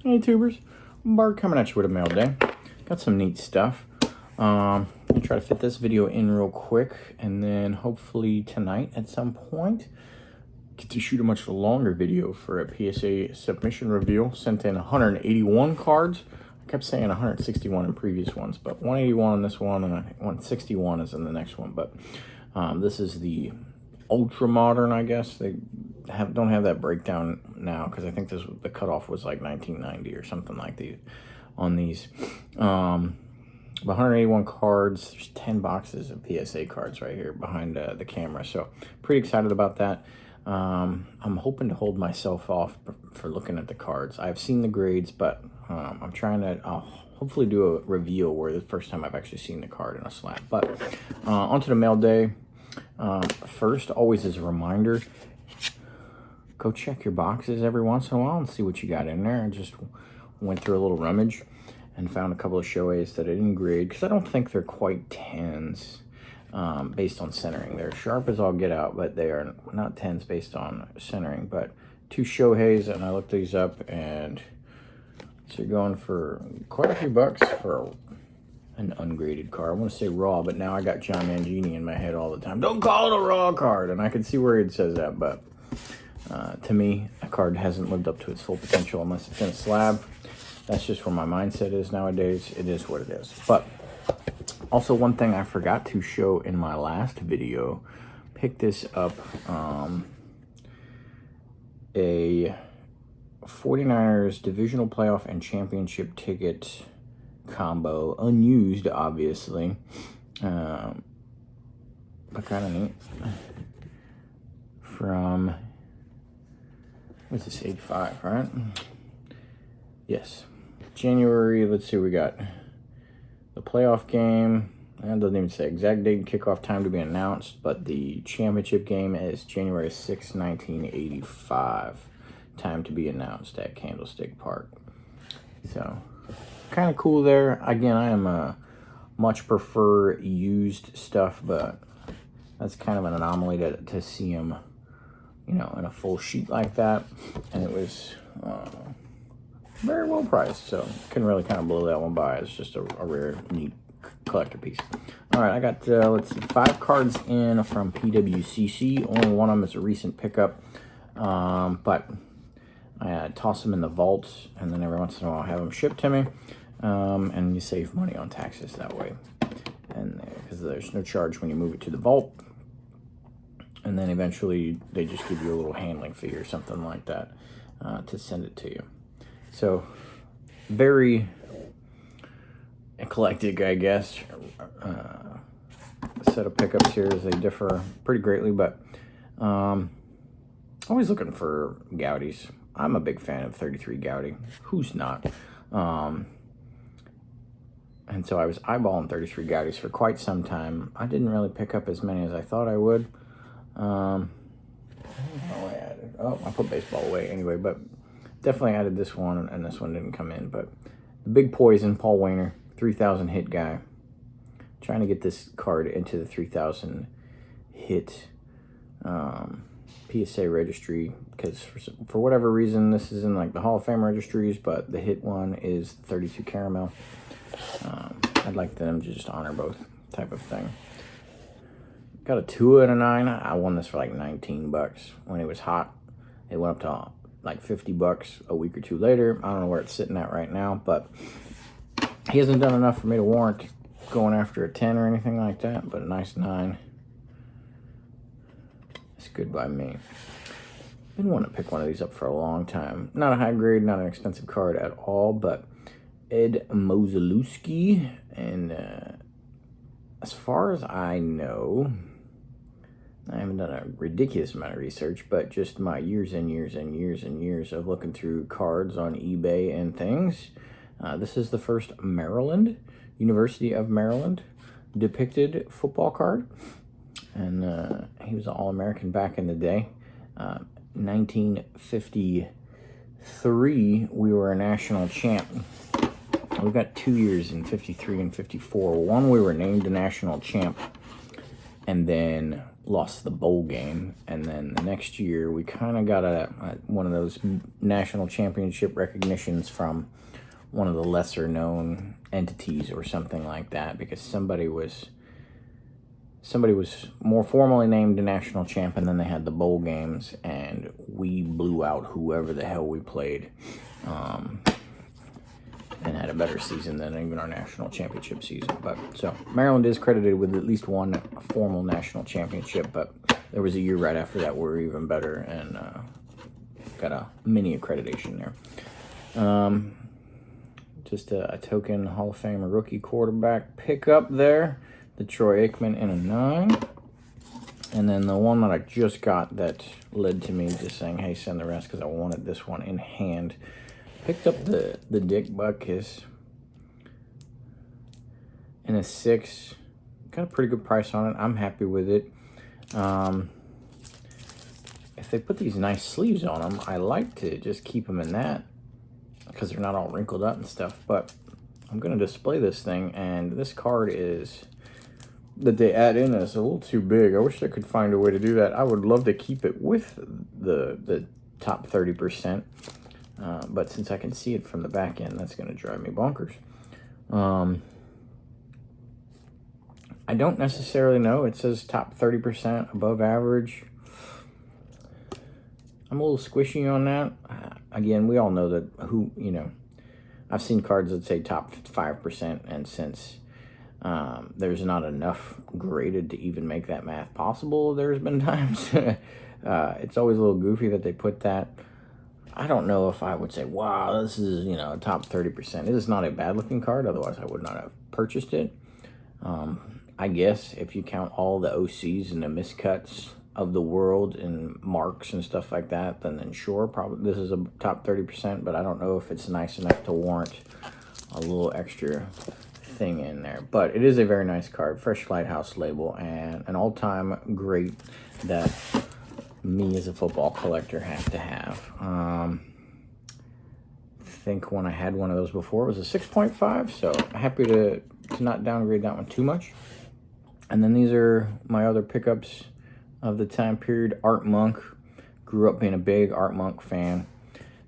Hey tubers, Bart coming at you with a mail day. Got some neat stuff. I'm gonna try to fit this video in real quick, and then hopefully tonight at some point get to shoot a much longer video for a PSA submission reveal. Sent in 181 cards. I kept saying 161 in previous ones, but 181 in this one, and I think 161 is in the next one. But this is the ultra modern, I guess. They don't have that breakdown now because I think the cutoff was like 1990 or something like these on these. 181 cards. There's 10 boxes of PSA cards right here behind the camera, so pretty excited about that. I'm hoping to hold myself off for looking at the cards. I've seen the grades, but I'm trying to hopefully do a reveal where the first time I've actually seen the card in a slab. But onto the mail day. First, always as a reminder, go check your boxes every once in a while and see what you got in there. I just went through a little rummage and found a couple of Shoheis that I didn't grade because I don't think they're quite 10s based on centering. They're sharp as all get out, but they are not 10s based on centering. But 2 Shoheis, and I looked these up, and so you're going for quite a few bucks for an ungraded card. I want to say raw, but now I got John Mangini in my head all the time. Don't call it a raw card, and I can see where it says that, but to me, a card hasn't lived up to its full potential unless it's in a slab. That's just where my mindset is nowadays. It is what it is. But also, one thing I forgot to show in my last video, pick this up, a 49ers divisional playoff and championship ticket combo, unused obviously, but kind of neat, from, what's this, 85, right? Yes, January. Let's see, we got the playoff game, and doesn't even say exact date and kickoff time to be announced, but the championship game is January 6, 1985, time to be announced at Candlestick Park. So kind of cool there. Again, I am much prefer used stuff, but that's kind of an anomaly to see them, you know, in a full sheet like that. And it was very well priced, so couldn't really kind of blow that one by. It's just a rare, neat collector piece. All right, I got let's see, 5 cards in from PWCC. Only one of them is a recent pickup, but I toss them in the vault, and then every once in a while I have them shipped to me. And you save money on taxes that way, and because there's no charge when you move it to the vault, and then eventually they just give you a little handling fee or something like that to send it to you. So very eclectic, I guess. Set of pickups here as they differ pretty greatly, but always looking for Goudeys. I'm a big fan of 33 Goudey. Who's not? And so I was eyeballing 33 Goudeys for quite some time. I didn't really pick up as many as I thought I would. I put baseball away anyway, but definitely added this one, and this one didn't come in. But the Big Poison, Paul Waner, 3,000 hit guy. Trying to get this card into the 3,000 hit PSA registry, because for whatever reason this is in like the Hall of Fame registries, but the hit one is 32 caramel. I'd like them to just honor both type of thing. Got a 2 and a 9. I won this for like 19 bucks when it was hot. It went up to like 50 bucks a week or two later. I don't know where it's sitting at right now, but he hasn't done enough for me to warrant going after a 10 or anything like that, but a nice 9. It's good by me. Been wanting to pick one of these up for a long time. Not a high grade, not an expensive card at all, but Ed Mozalewski, and as far as I know, I haven't done a ridiculous amount of research, but just my years and years and years and years of looking through cards on eBay and things. This is the first Maryland, University of Maryland, depicted football card. And he was an All-American back in the day. 1953, we were a national champ. We've got 2 years in 53 and 54. One, we were named a national champ. And then lost the bowl game, and then the next year we kind of got one of those national championship recognitions from one of the lesser known entities or something like that, because somebody was more formally named a national champ, and then they had the bowl games, and we blew out whoever the hell we played, and had a better season than even our national championship season. But so Maryland is credited with at least one formal national championship, but there was a year right after that where we were even better and got a mini accreditation there. Just a token Hall of Fame rookie quarterback pickup there. The Troy Aikman in a 9. And then the one that I just got that led to me just saying, hey, send the rest, because I wanted this one in hand. Picked up the Dick Butkus in a 6. Got a pretty good price on it. I'm happy with it. If they put these nice sleeves on them, I like to just keep them in that because they're not all wrinkled up and stuff. But I'm going to display this thing, and this card is that they add in is a little too big. I wish I could find a way to do that. I would love to keep it with the top 30%. But since I can see it from the back end, that's going to drive me bonkers. I don't necessarily know. It says top 30% above average. I'm a little squishy on that. Again, we all know that I've seen cards that say top 5%, and since there's not enough graded to even make that math possible, there's been times it's always a little goofy that they put that. I don't know if I would say, wow, this is, a top 30%. It is not a bad looking card. Otherwise, I would not have purchased it. I guess if you count all the OCs and the miscuts of the world and marks and stuff like that, then sure, probably this is a top 30%, but I don't know if it's nice enough to warrant a little extra thing in there. But it is a very nice card. Fresh Lighthouse label, and an all-time great that me as a football collector have to have. I think when I had one of those before, it was a 6.5, so happy to not downgrade that one too much. And then these are my other pickups of the time period. Art Monk. Grew up being a big Art Monk fan.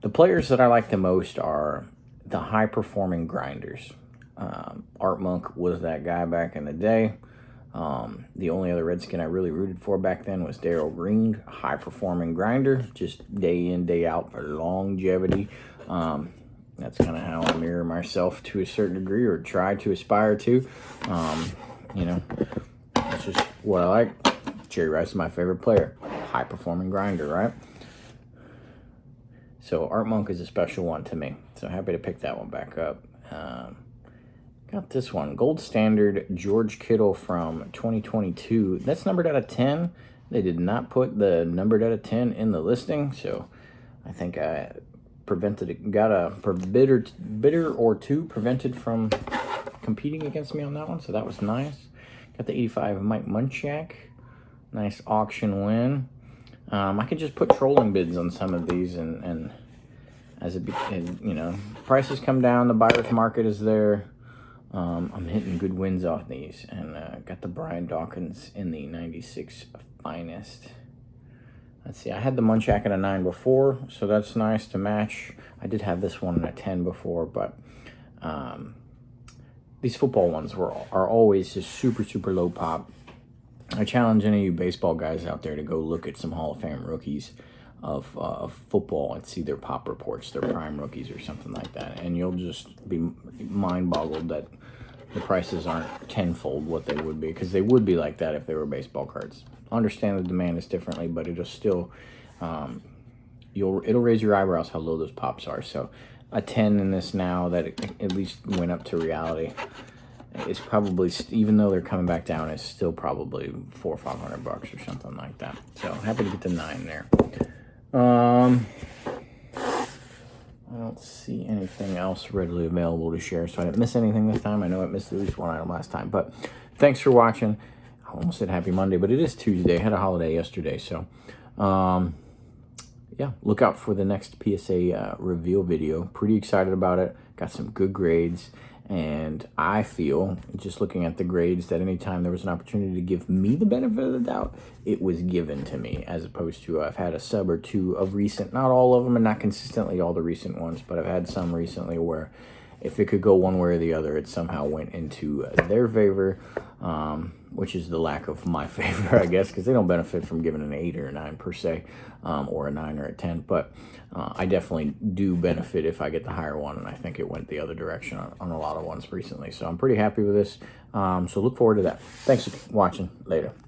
The players that I like the most are the high-performing grinders. Art Monk was that guy back in the day. The only other Redskin I really rooted for back then was Darrell Green, high-performing grinder, just day in, day out for longevity. That's kind of how I mirror myself to a certain degree, or try to aspire to. That's just what I like. Jerry Rice is my favorite player. High-performing grinder, right? So Art Monk is a special one to me. So happy to pick that one back up. Got this one, Gold Standard George Kittle from 2022. That's numbered out of 10. They did not put the numbered out of 10 in the listing, so I think I got a bidder or two prevented from competing against me on that one, so that was nice. Got the 85 Mike Munchak. Nice auction win. I could just put trolling bids on some of these, and as prices come down, the buyer's market is there. I'm hitting good wins off these, and got the Brian Dawkins in the 96 Finest. Let's see, I had the Munchak at a 9 before, so that's nice to match. I did have this one at a 10 before, but these football ones are always just super, super low pop. I challenge any of you baseball guys out there to go look at some Hall of Fame rookies of football and see their pop reports, their prime rookies or something like that, and you'll just be mind-boggled that the prices aren't tenfold what they would be, because they would be like that if they were baseball cards. I understand the demand is differently, but it'll still it'll raise your eyebrows how low those pops are. So a 10 in this now that at least went up to reality is probably, even though they're coming back down, it's still probably $400 or $500 or something like that. So happy to get the 9 there. I don't see anything else readily available to share, so I didn't miss anything this time. I know I missed at least one item last time, but thanks for watching. I almost said happy Monday, but it is Tuesday. I had a holiday yesterday, so yeah, look out for the next PSA reveal video. Pretty excited about it. Got some good grades, And I feel, just looking at the grades, that anytime there was an opportunity to give me the benefit of the doubt, it was given to me, as opposed to I've had a sub or two of recent, not all of them and not consistently all the recent ones, but I've had some recently where if it could go one way or the other, it somehow went into their favor, which is the lack of my favor, I guess, because they don't benefit from giving an 8 or a 9 per se, or a 9 or a 10. But I definitely do benefit if I get the higher one, and I think it went the other direction on a lot of ones recently. So I'm pretty happy with this. So look forward to that. Thanks for watching. Later.